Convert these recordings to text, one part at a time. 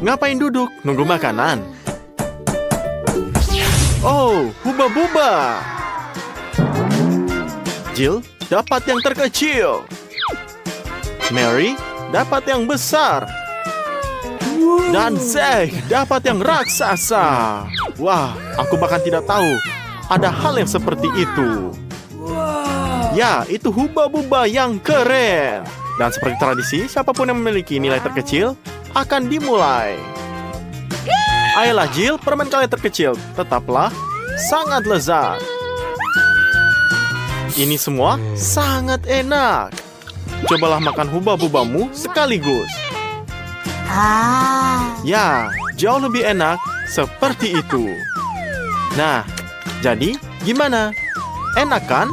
ngapain duduk? Nunggu makanan. Oh, huba-buba. Jill dapat yang terkecil. Mary dapat yang besar. Dan Zack dapat yang raksasa. Wah, aku bahkan tidak tahu ada hal yang seperti itu. Ya, itu huba-buba yang keren. Dan seperti tradisi, siapapun yang memiliki nilai terkecil akan dimulai. Ayolah Jill, permen kalian terkecil tetaplah sangat lezat. Ini semua sangat enak. Cobalah makan huba-bubamu sekaligus. Ya, jauh lebih enak seperti itu. Nah, jadi gimana? Enak kan?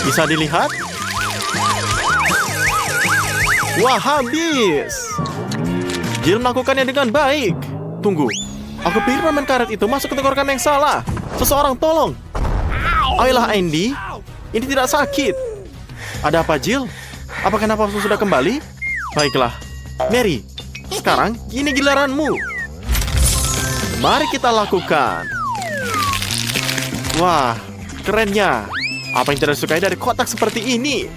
Bisa dilihat? Wah, habis. Jill melakukannya dengan baik. Tunggu, aku pikir permen karet itu masuk ke tenggorokan yang salah. Seseorang tolong. Ayolah Andy, ini tidak sakit. Ada apa Jill? Apakah nafasmu sudah kembali? Baiklah, Mary, sekarang ini giliranmu. Mari kita lakukan. Wah, kerennya. Apa yang tidak disukai dari kotak seperti ini?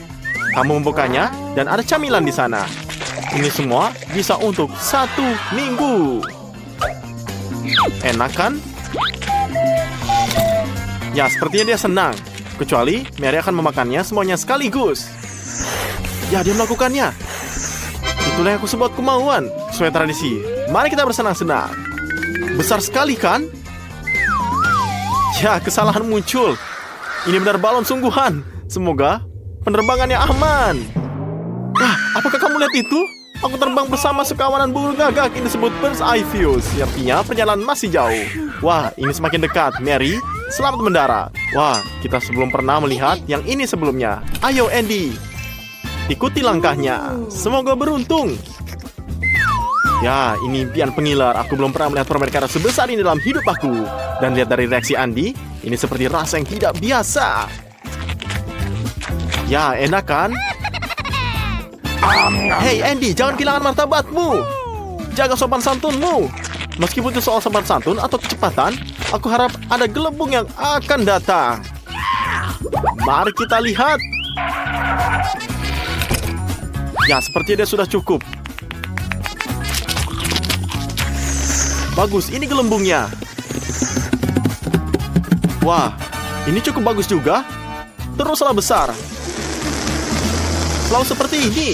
Kamu membukanya dan ada camilan di sana. Ini semua bisa untuk 1 minggu. Enak kan? Ya, sepertinya dia senang. Kecuali Mary akan memakannya semuanya sekaligus. Ya, dia melakukannya. Itulah yang aku sebut kemauan. Sesuai tradisi, mari kita bersenang-senang. Besar sekali kan? Ya, kesalahan muncul. Ini benar balon sungguhan. Semoga penerbangannya aman. Wah, apakah kamu lihat itu? Aku terbang bersama sekawanan burung gagak. Ini disebut bird's eye view. Artinya perjalanan masih jauh. Wah, ini semakin dekat. Mary, selamat mendarat. Wah, kita sebelum pernah melihat yang ini sebelumnya. Ayo Andy, ikuti langkahnya. Semoga beruntung. Ya, ini impian pengiler. Aku belum pernah melihat permen karet sebesar ini dalam hidup aku. Dan lihat dari reaksi Andy, ini seperti rasa yang tidak biasa. Ya, enak kan? Hei Andy, jangan kehilangan martabatmu. Jaga sopan santunmu. Meskipun itu soal sopan santun atau kecepatan, aku harap ada gelembung yang akan datang. Mari kita lihat. Ya, sepertinya dia sudah cukup. Bagus, ini gelembungnya. Wah, ini cukup bagus juga. Teruslah besar. Selalu seperti ini.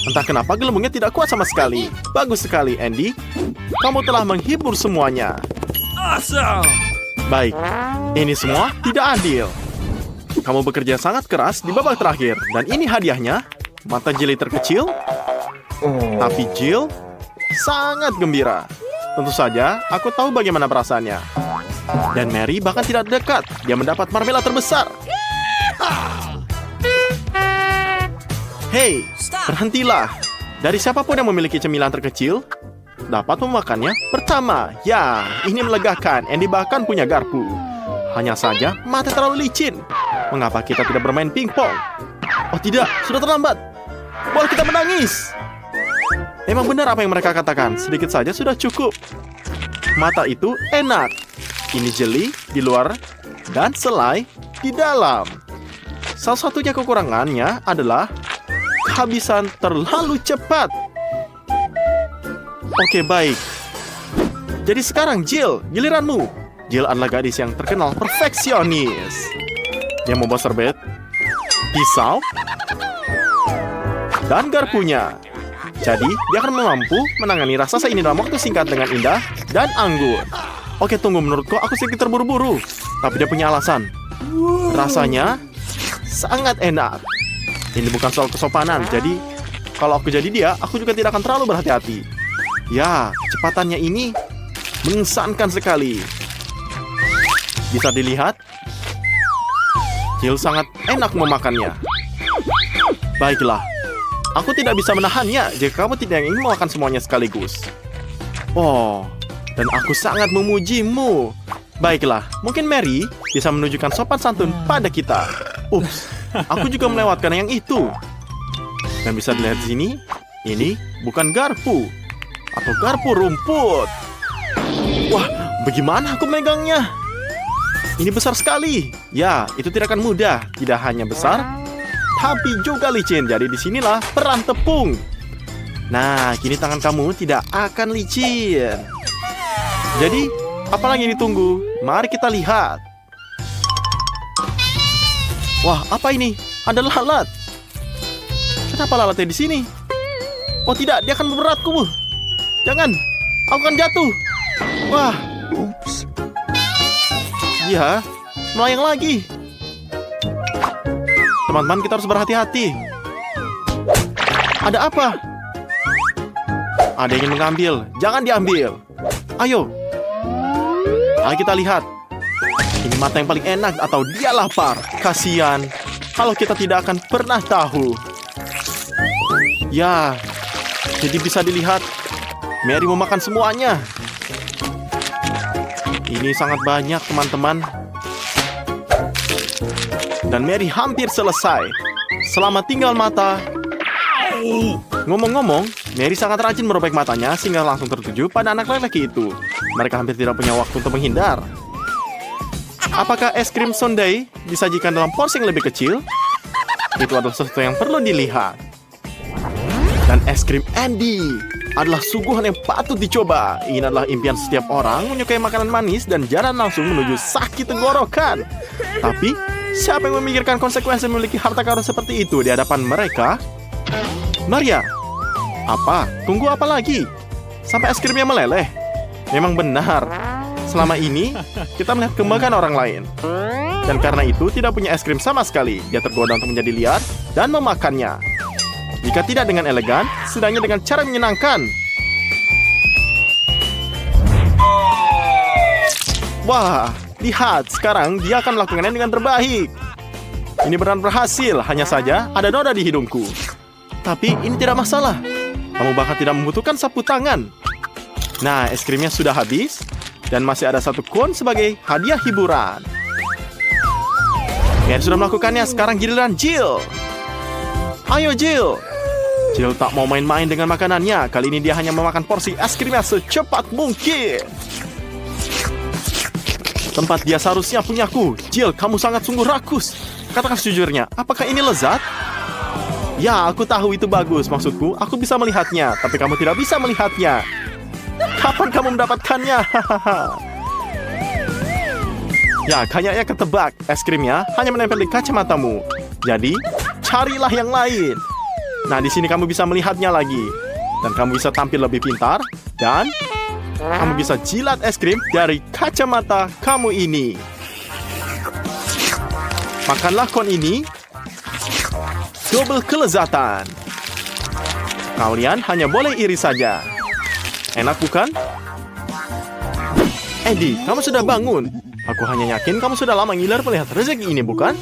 Entah kenapa gelembungnya tidak kuat sama sekali. Bagus sekali, Andy. Kamu telah menghibur semuanya. Awesome. Baik, ini semua tidak adil. Kamu bekerja sangat keras di babak terakhir. Dan ini hadiahnya. Mata Jill terkecil. Tapi Jill sangat gembira. Tentu saja, aku tahu bagaimana perasaannya. Dan Mary bahkan tidak dekat. Dia mendapat marmelat terbesar. Hei, berhentilah. Dari siapapun yang memiliki cemilan terkecil, dapat memakannya pertama. Ya, ini melegakan. Andy bahkan punya garpu. Hanya saja, mata terlalu licin. Mengapa kita tidak bermain pingpong? Oh tidak, sudah terlambat. Bola kita menangis. Emang benar apa yang mereka katakan. Sedikit saja sudah cukup. Mata itu enak. Ini jeli di luar dan selai di dalam. Salah satunya kekurangannya adalah kehabisan terlalu cepat. Oke, baik. Jadi sekarang Jill, giliranmu. Jill adalah gadis yang terkenal perfeksionis. Dia membawa serbet, pisau, dan garpunya. Jadi, dia akan mampu menangani raksasa ini dalam waktu singkat dengan indah dan anggun. Oke, tunggu, menurutku aku sedikit terburu-buru. Tapi dia punya alasan. Rasanya sangat enak. Ini bukan soal kesopanan, jadi kalau aku jadi dia, aku juga tidak akan terlalu berhati-hati. Ya, kecepatannya ini mengesankan sekali. Bisa dilihat, Jill sangat enak memakannya. Baiklah, aku tidak bisa menahannya jika kamu tidak ingin makan semuanya sekaligus. Oh, dan aku sangat memujimu. Baiklah, mungkin Mary bisa menunjukkan sopan santun pada kita. Ups, aku juga melewatkan yang itu. Dan bisa dilihat di sini, ini bukan garpu. atau garpu rumput. Wah, bagaimana aku megangnya? Ini besar sekali. Ya, itu tidak akan mudah. Tidak hanya besar, tapi juga licin. Jadi disinilah peran tepung. Nah, kini tangan kamu tidak akan licin. Jadi, apalagi ditunggu? Mari kita lihat. Wah, apa ini? Ada lalat. Kenapa lalatnya di sini? Oh tidak, dia akan memberatku. Jangan, aku akan jatuh. Wah, ups. Dia melayang lagi. Teman-teman, kita harus berhati-hati. Ada apa? Ada yang ingin mengambil. Jangan diambil. Ayo. Ayo kita lihat. Ini mata yang paling enak atau dia lapar. Kasihan. Kalau kita tidak akan pernah tahu. Ya, jadi bisa dilihat Mary mau makan semuanya. Ini sangat banyak, teman-teman. Dan Mary hampir selesai. Selamat tinggal mata. Ngomong-ngomong, Mary sangat rajin merobek matanya sehingga langsung tertuju pada anak lelaki itu. Mereka hampir tidak punya waktu untuk menghindar. Apakah es krim sundae disajikan dalam porsi yang lebih kecil? Itu adalah sesuatu yang perlu dilihat. Dan es krim Andy adalah suguhan yang patut dicoba. Ini adalah impian setiap orang menyukai makanan manis dan jalan langsung menuju sakit tenggorokan. Tapi, siapa yang memikirkan konsekuensi memiliki harta karun seperti itu di hadapan mereka? Maria, apa? Tunggu apa lagi? Sampai es krimnya meleleh. Memang benar. Selama ini, kita melihat kebanggaan orang lain. Dan karena itu, tidak punya es krim sama sekali. Dia tergoda untuk menjadi liar dan memakannya. Jika tidak dengan elegan, setidaknya dengan cara menyenangkan. Wah, lihat, sekarang dia akan melakukannya dengan terbaik. Ini benar berhasil, hanya saja ada noda di hidungku. Tapi ini tidak masalah. Kamu bahkan tidak membutuhkan sapu tangan. Nah, es krimnya sudah habis. Dan masih ada satu kon sebagai hadiah hiburan. Mary sudah melakukannya, sekarang giliran Jill. Ayo Jill. Jill tak mau main-main dengan makanannya. Kali ini dia hanya memakan porsi es krimnya secepat mungkin. Tempat dia seharusnya punyaku. Jill, kamu sangat sungguh rakus. Katakan sejujurnya, apakah ini lezat? Ya, aku tahu itu bagus. Maksudku, aku bisa melihatnya. Tapi kamu tidak bisa melihatnya. Kapan kamu mendapatkannya? Ya, kayaknya ketebak. Es krimnya hanya menempel di kacamatamu. Jadi, carilah yang lain. Nah, di sini kamu bisa melihatnya lagi. Dan kamu bisa tampil lebih pintar. Dan kamu bisa jilat es krim dari kacamata kamu ini. Makanlah kon ini. Double kelezatan. Kalian hanya boleh iri saja. Enak bukan? Andy, kamu sudah bangun. Aku hanya yakin kamu sudah lama ngiler melihat rezeki ini, bukan?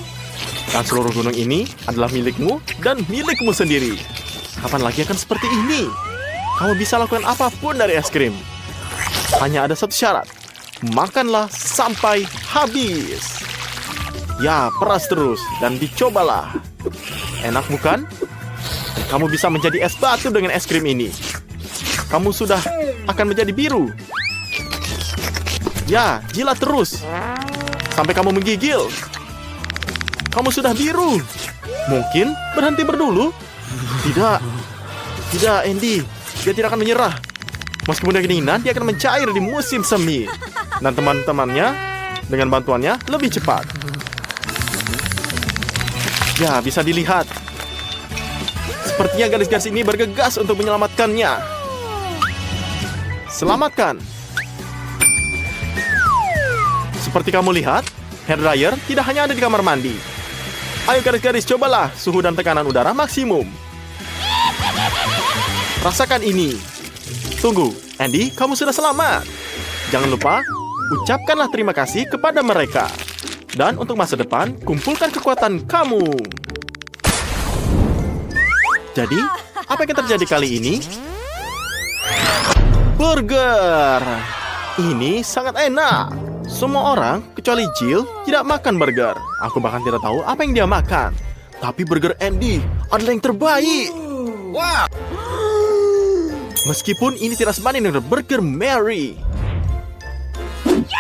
Dan seluruh gunung ini adalah milikmu dan milikmu sendiri. Kapan lagi akan seperti ini? Kamu bisa lakukan apapun dari es krim. Hanya ada satu syarat. Makanlah sampai habis. Ya, peras terus dan dicobalah. Enak bukan? Kamu bisa menjadi es batu dengan es krim ini. Kamu sudah akan menjadi biru. Ya, jilat terus sampai kamu menggigil. Kamu sudah biru. Mungkin berhenti berdulu. Tidak. Tidak, Andy. Dia tidak akan menyerah. Meskipun dia kedinginan, dia akan mencair di musim semi. Dan teman-temannya dengan bantuannya lebih cepat. Ya, bisa dilihat. Sepertinya garis-garis ini bergegas untuk menyelamatkannya. Selamatkan. Seperti kamu lihat, hair dryer tidak hanya ada di kamar mandi. Ayo garis-garis, cobalah suhu dan tekanan udara maksimum. Rasakan ini. Tunggu, Andy, kamu sudah selamat. Jangan lupa, ucapkanlah terima kasih kepada mereka. Dan untuk masa depan, kumpulkan kekuatan kamu. Jadi, apa yang terjadi kali ini? Burger. Ini sangat enak. Semua orang, kecuali Jill, tidak makan burger. Aku bahkan tidak tahu apa yang dia makan. Tapi burger Andy adalah yang terbaik. Wow. Meskipun ini tidak sebanding dengan burger Mary.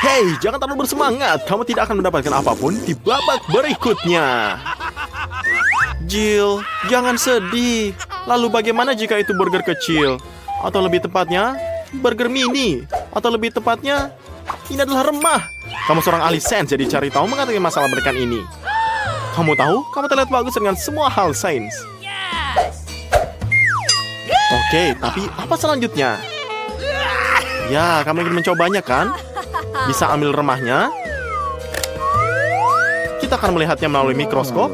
Hei, jangan terlalu bersemangat. Kamu tidak akan mendapatkan apapun di babak berikutnya. Jill, jangan sedih. Lalu bagaimana jika itu burger kecil? Atau lebih tepatnya, burger mini? Atau lebih tepatnya, ini adalah remah. Kamu seorang ahli sains, jadi cari tahu mengenai masalah berikan ini. Kamu tahu, kamu terlihat bagus dengan semua hal sains. Oke, tapi apa selanjutnya? Ya, kamu ingin mencobanya kan? Bisa ambil remahnya. Kita akan melihatnya melalui mikroskop.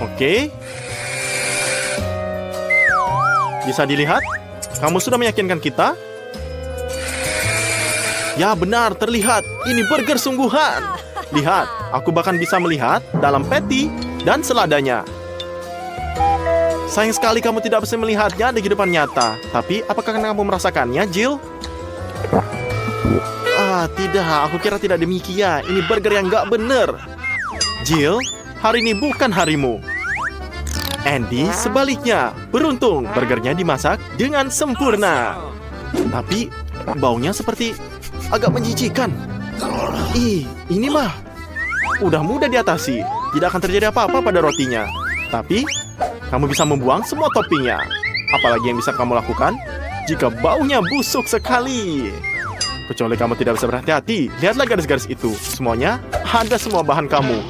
Oke. Bisa dilihat? Kamu sudah meyakinkan kita? Ya benar, terlihat. Ini burger sungguhan. Lihat, aku bahkan bisa melihat dalam patty dan seladanya. Sayang sekali kamu tidak bisa melihatnya di kehidupan nyata. Tapi, apakah kamu merasakannya, Jill? Tidak. Aku kira tidak demikian. Ini burger yang nggak bener. Jill, hari ini bukan harimu. Andy, sebaliknya. Beruntung, burgernya dimasak dengan sempurna. Tapi, baunya seperti agak menjijikan. Ini mah udah mudah diatasi. Tidak akan terjadi apa-apa pada rotinya. Tapi, kamu bisa membuang semua toppingnya. Apalagi yang bisa kamu lakukan jika baunya busuk sekali. Kecuali kamu tidak bisa berhati-hati. Lihatlah garis-garis itu. Semuanya ada semua bahan kamu.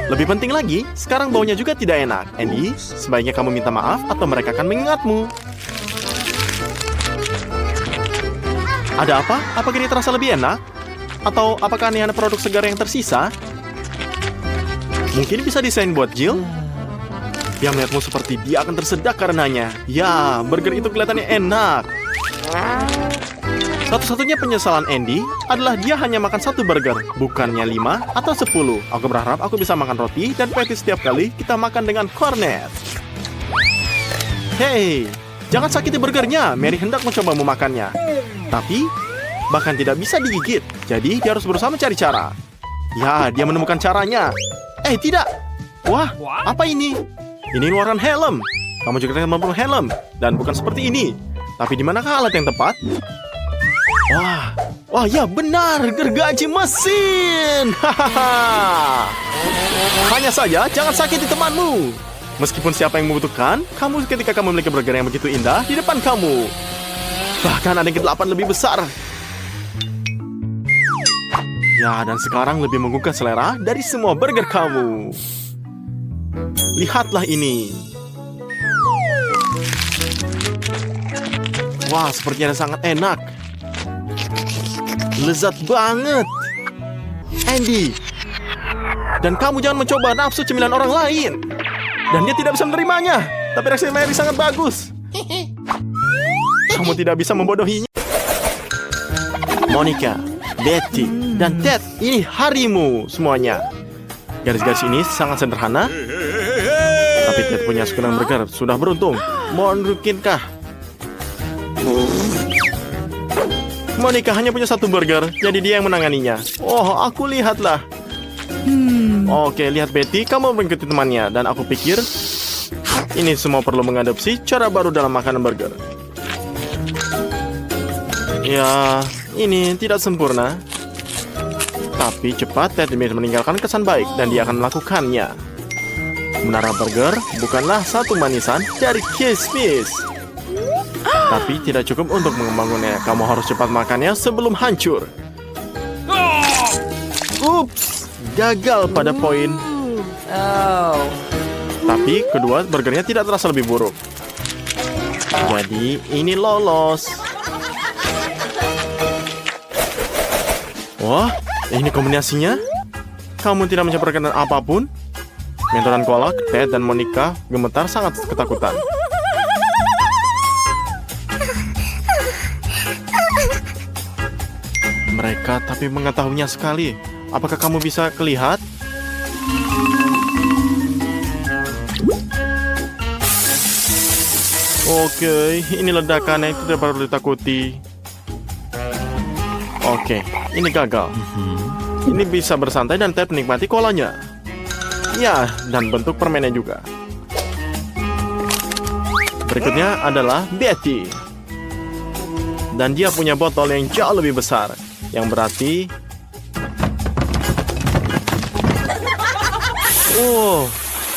Lebih penting lagi, sekarang baunya juga tidak enak. Andy, sebaiknya kamu minta maaf atau mereka akan mengingatmu. Ada apa? Apakah ini terasa lebih enak? Atau apakah ini hanya produk segar yang tersisa? Mungkin bisa desain buat Jill? Dia melihatmu seperti dia akan tersedak karenanya. Ya, burger itu kelihatannya enak. Satu-satunya penyesalan Andy adalah dia hanya makan satu burger, bukannya 5 atau 10. Aku berharap aku bisa makan roti dan patty setiap kali kita makan dengan cornet. Hei, jangan sakiti burgernya. Mary hendak mencoba memakannya. Tapi, bahkan tidak bisa digigit. Jadi, dia harus berusaha mencari cara. Ya, dia menemukan caranya. Tidak. Wah, apa ini? Ini luaran helm. Kamu juga akan memperoleh helm. Dan bukan seperti ini. Tapi di manakah alat yang tepat? Wah, ya benar, gergaji mesin. Hanya saja, jangan sakiti temanmu. Meskipun siapa yang membutuhkan, kamu ketika kamu memiliki burger yang begitu indah di depan kamu. Bahkan ada yang ke-8 lebih besar. Ya, dan sekarang lebih menggugah selera dari semua burger kamu. Lihatlah ini. Wah, sepertinya sangat enak. Lezat banget. Andy, dan kamu jangan mencoba nafsu cemilan orang lain. Dan dia tidak bisa menerimanya. Tapi reaksi Mary sangat bagus. Kamu tidak bisa membodohinya. Monica, Betty, dan Ted, ini harimu semuanya. Garis-garis ini sangat sederhana. Tapi Ted punya sekunang burger. Sudah beruntung. Mungkinkah Monica hanya punya satu burger, jadi dia yang menanganinya. Oh, aku lihatlah. Oke, lihat Betty, kamu mengikuti temannya. Dan aku pikir ini semua perlu mengadopsi cara baru dalam makanan burger. Ya, ini tidak sempurna. Tapi cepat Ted meninggalkan kesan baik dan dia akan melakukannya. Menara burger bukanlah satu manisan dari kismis. Tapi tidak cukup untuk membangunnya. Kamu harus cepat makannya sebelum hancur. Ups, gagal pada poin. Tapi kedua burgernya tidak terasa lebih buruk. Jadi ini lolos. Wah, ini kombinasinya. Kamu tidak mencampurkan apapun. Mentor dan kolak, Ted dan Monica gemetar sangat ketakutan. Mereka tapi mengetahuinya sekali. Apakah kamu bisa melihat? Oke, ini ledakannya itu tidak perlu ditakuti. Oke, ini gagal. Ini bisa bersantai dan Ted menikmati kolanya. Ya, dan bentuk permennya juga. Berikutnya adalah Betty. Dan dia punya botol yang jauh lebih besar, yang berarti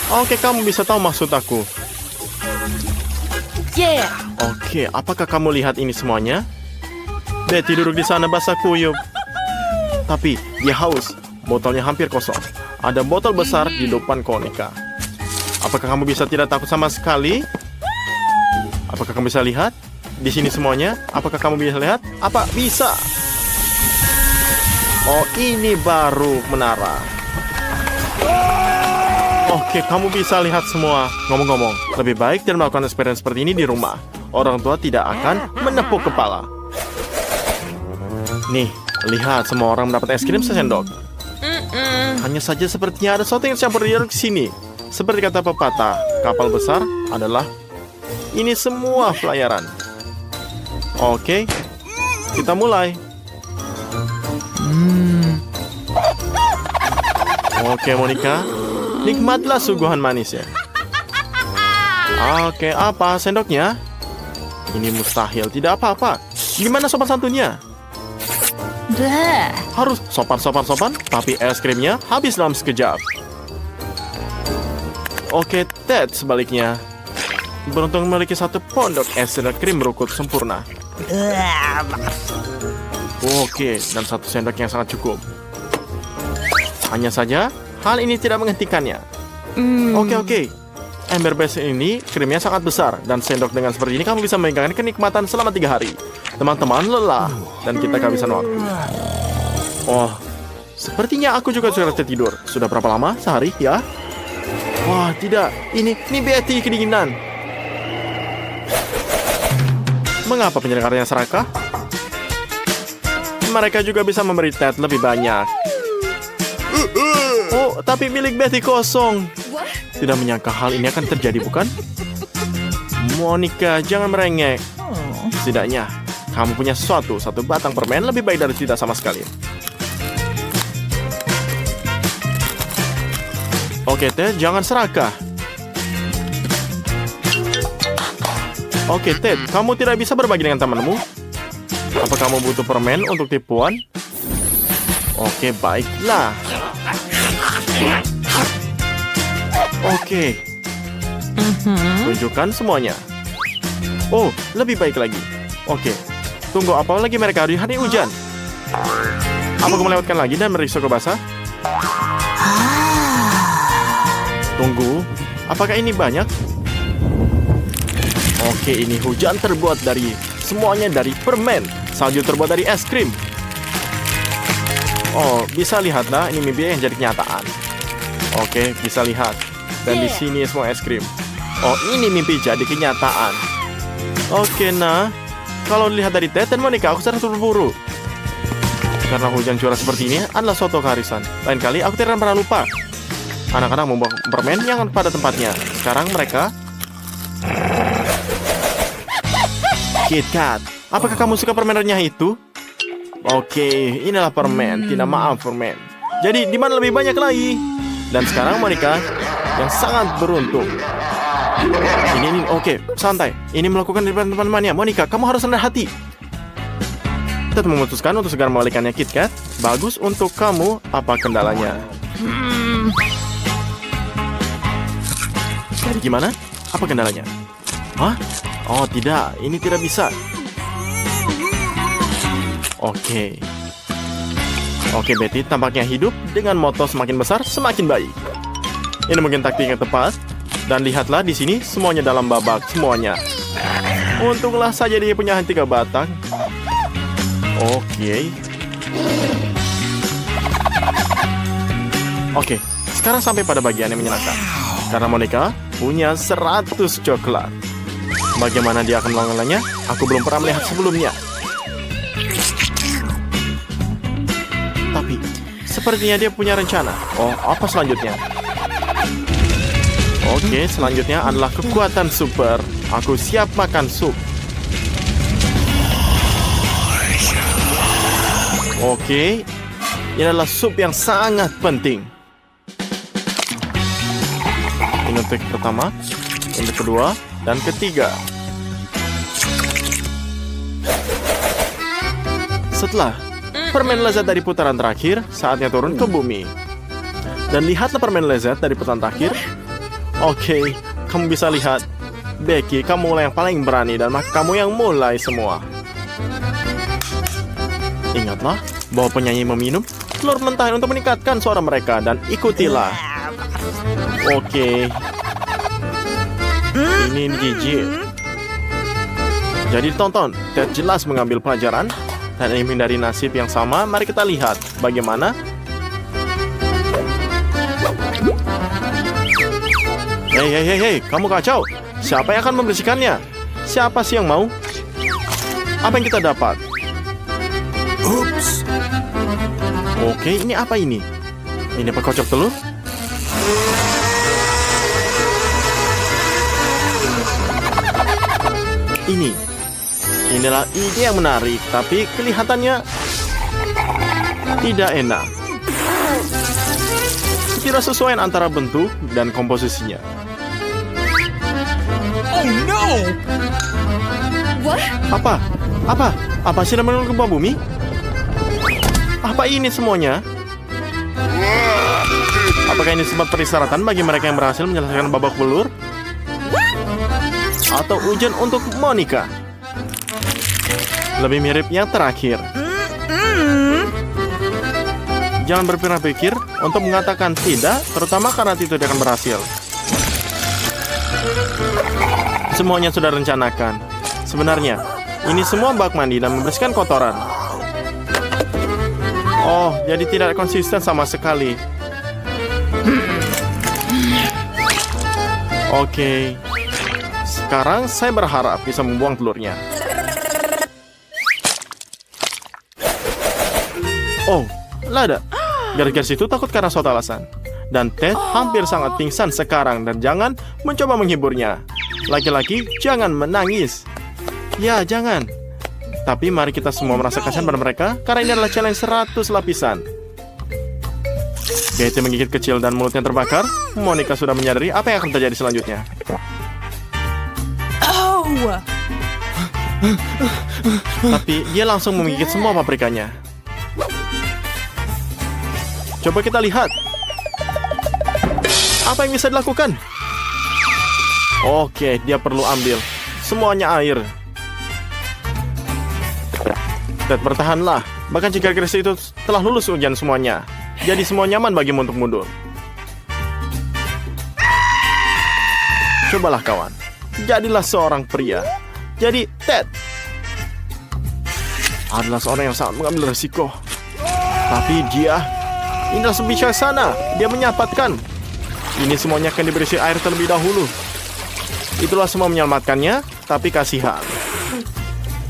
oke, kamu bisa tahu maksud aku. Yeah. Oke, apakah kamu lihat ini semuanya? Betty duduk di sana basah kuyup. Tapi dia haus. Botolnya hampir kosong. Ada botol besar di depan Konika. Apakah kamu bisa tidak takut sama sekali? Apakah kamu bisa lihat? Di sini semuanya. Apakah kamu bisa lihat? Apa bisa? Oh, ini baru menara. Oke, kamu bisa lihat semua. Ngomong-ngomong, lebih baik tidak melakukan eksperimen seperti ini di rumah. Orang tua tidak akan menepuk kepala. Nih, lihat semua orang mendapat es krim sesendok. Hanya saja sepertinya ada sesuatu yang campur di sini. Seperti kata pepatah, kapal besar adalah ini semua pelayaran. Oke, kita mulai. Oke, Monica. Nikmatlah suguhan manisnya. Oke, apa sendoknya? Ini mustahil, tidak apa-apa. Gimana sopan santunnya? Bleh. Harus sopan, tapi es krimnya habis dalam sekejap. Oke, Ted sebaliknya. Beruntung memiliki satu pondok es krim berukut sempurna. Oke, dan satu sendok yang sangat cukup. Hanya saja, hal ini tidak menghentikannya. Oke. Ember base ini krimnya sangat besar. Dan sendok dengan seperti ini kamu bisa memegang kenikmatan selama 3 hari. Teman-teman lelah. Dan kita kehabisan waktu. Oh, sepertinya aku juga sudah tertidur. Sudah berapa lama? Sehari, ya? Wah, tidak. Ini Betty kedinginan. Mengapa penyelenggaranya serakah? Mereka juga bisa memberi Ted lebih banyak. Oh, tapi milik Betty kosong. Tidak menyangka hal ini akan terjadi, bukan? Monica, jangan merengek. Setidaknya, kamu punya satu batang permen lebih baik dari tidak sama sekali. Oke, Ted, jangan serakah. Oke, Ted, kamu tidak bisa berbagi dengan temanmu? Apa kamu butuh permen untuk tipuan? Oke, baiklah. Oke. Tunjukkan semuanya. Oh, lebih baik lagi. Oke. Tunggu, apa lagi mereka di hari hujan? Apa kamu melewatkan lagi dan meriksa ke basah? Tunggu, apakah ini banyak? Oke, ini hujan terbuat dari semuanya dari permen. Salju terbuat dari es krim. Oh, bisa lihatlah ini mimpi yang jadi kenyataan. Oke, bisa lihat. Dan di sini semua es krim. Oh, ini mimpi jadi kenyataan. Oke, nah, kalau dilihat dari Ted dan Monica, aku sangat terburu. Karena hujan curah seperti ini adalah suatu keharusan. Lain kali aku tidak pernah lupa. Anak-anak membuang permen yang pada tempatnya. Sekarang mereka KitKat. Apakah kamu suka permen renyah itu? Oke, inilah permen. Tidak maaf permen. Jadi di mana lebih banyak lagi? Dan sekarang Monica yang sangat beruntung. Ini oke, santai. Ini melakukan di depan teman-temannya. Monica, kamu harus rendah hati. Kita memutuskan untuk segera membalikannya KitKat. Bagus untuk kamu. Apa kendalanya? Jadi gimana? Apa kendalanya? Hah? Oh tidak, ini tidak bisa. Oke, Betty tampaknya hidup dengan moto semakin besar semakin baik. Ini mungkin taktik yang tepat. Dan lihatlah di sini semuanya dalam babak semuanya. Untunglah saja dia punya 3 batang. Oke, sekarang sampai pada bagian yang menyenangkan. Karena Monica punya 100 coklat. Bagaimana dia akan melakukannya? Aku belum pernah melihat sebelumnya. Tapi sepertinya dia punya rencana. Oh, apa selanjutnya? Oke, selanjutnya adalah kekuatan super. Aku siap makan sup. Oke, ini adalah sup yang sangat penting. Ini untuk pertama, untuk kedua, dan ketiga. Setelah permen lezat dari putaran terakhir, saatnya turun ke bumi. Dan lihatlah permen lezat dari putaran terakhir. Oke, kamu bisa lihat. Becky, kamu mulai yang paling berani dan maka kamu yang mulai semua. Ingatlah bahwa penyanyi meminum telur mentah untuk meningkatkan suara mereka dan ikutilah. Oke. Ini gigi. Jadi tonton, Ted jelas mengambil pelajaran dan ingin menghindari nasib yang sama. Mari kita lihat bagaimana. Hei, kamu kacau. Siapa yang akan membersihkannya? Siapa sih yang mau? Apa yang kita dapat? Ups. Oke, ini apa ini? Ini pekocok telur? Inilah ide yang menarik, tapi kelihatannya tidak enak. Ketidaksesuaian antara bentuk dan komposisinya. Oh no! What? Apa sih namanya gempa bumi? Apa ini semuanya? Apakah ini sempat peristirahatan bagi mereka yang berhasil menyelesaikan babak belur? Atau ujian untuk Monica? Lebih mirip yang terakhir. Jangan berpikir-pikir untuk mengatakan tidak, terutama karena itu tidak akan berhasil. Semuanya sudah rencanakan. Sebenarnya, ini semua bak mandi dan membersihkan kotoran. Oh, jadi tidak konsisten sama sekali. Oke. Sekarang saya berharap bisa membuang telurnya. Oh, lada. Gadis itu takut karena suatu alasan. Dan Ted hampir sangat pingsan sekarang dan jangan mencoba menghiburnya. Laki-laki, jangan menangis. Ya, jangan. Tapi mari kita semua merasa kasihan pada mereka karena ini adalah challenge 100 lapisan. Betty menggigit kecil dan mulutnya terbakar. Monica sudah menyadari apa yang akan terjadi selanjutnya. Tapi dia langsung menggigit semua paprikanya. Coba kita lihat. Apa yang bisa dilakukan? Oke, dia perlu ambil semuanya air. Ted, bertahanlah. Bahkan jika Chris itu telah lulus ujian semuanya, jadi semua nyaman bagimu untuk mundur. Cobalah kawan. Jadilah seorang pria. Jadi Ted adalah seorang yang sangat mengambil risiko. Tapi dia inilah sebijaksana. Dia menyelamatkan. Ini semuanya akan diberisi air terlebih dahulu. Itulah semua menyelamatkannya, tapi kasihan.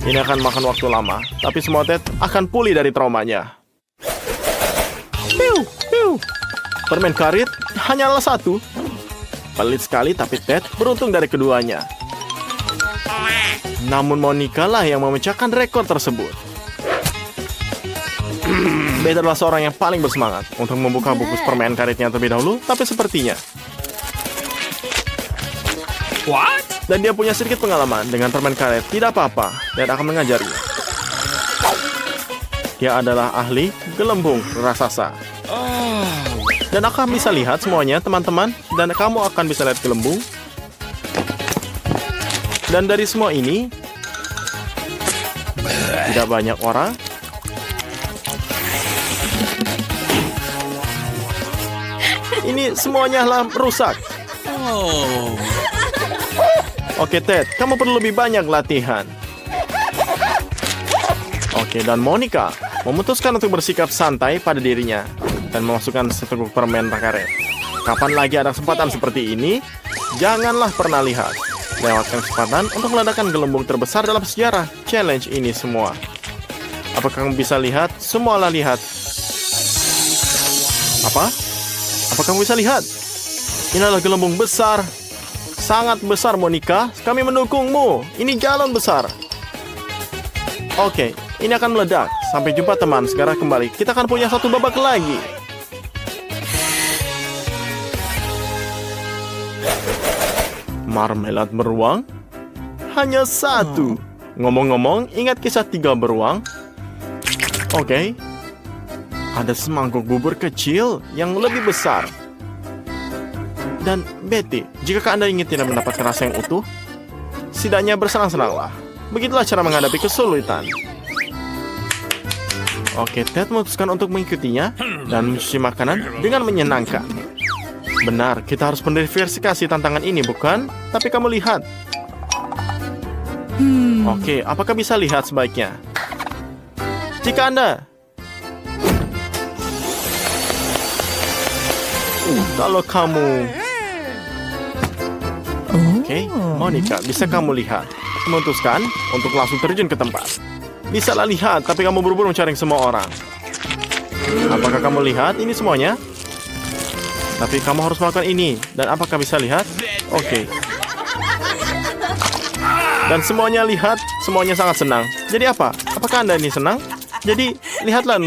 Ini akan makan waktu lama, tapi semua Ted akan pulih dari traumanya. Permen karet hanyalah satu. Pelit sekali, tapi Ted beruntung dari keduanya. Namun Monica lah yang memecahkan rekor tersebut. Beta adalah seorang yang paling bersemangat untuk membuka buku permen karetnya terlebih dahulu, tapi sepertinya dan dia punya sedikit pengalaman dengan permen karet. Tidak apa-apa, dan akan mengajarinya. Dia adalah ahli gelembung raksasa. Dan akan bisa lihat semuanya, teman-teman. Dan kamu akan bisa lihat gelembung. Dan dari semua ini, tidak banyak orang. Ini semuanya lah rusak. Oke, Ted, kamu perlu lebih banyak latihan. Oke, dan Monica memutuskan untuk bersikap santai pada dirinya dan memasukkan seteguk permen karet. Kapan lagi ada kesempatan seperti ini? Janganlah pernah lihat. Lewatkan kesempatan untuk meledakan gelembung terbesar dalam sejarah challenge ini semua. Apakah kamu bisa lihat? Semualah lihat. Apa? Apa kamu bisa lihat? Ini adalah gelembung besar. Sangat besar, Monica. Kami mendukungmu. Ini galon besar. Oke, ini akan meledak. Sampai jumpa, teman. Sekarang kembali. Kita akan punya satu babak lagi. Marmelat beruang? Hanya satu. Ngomong-ngomong, ingat kisah 3 beruang? Oke. Ada semangkuk bubur kecil yang lebih besar. Dan Betty, jika Anda ingin tidak mendapatkan rasa yang utuh, setidaknya bersenang-senanglah. Begitulah cara menghadapi kesulitan. Oke, Ted memutuskan untuk mengikutinya dan mencuci makanan dengan menyenangkan. Benar, kita harus mendiversifikasi tantangan ini, bukan? Tapi kamu lihat. Oke, apakah bisa lihat sebaiknya? Jika Anda... Kalau kamu... Oke, Monica, bisa kamu lihat? Memutuskan untuk langsung terjun ke tempat. Bisalah lihat, tapi kamu buru-buru mencari semua orang. Apakah kamu lihat ini semuanya? Tapi kamu harus melakukan ini. Dan apakah bisa lihat? Oke. Dan semuanya lihat, semuanya sangat senang. Jadi apa? Apakah Anda ini senang? Jadi, lihatlah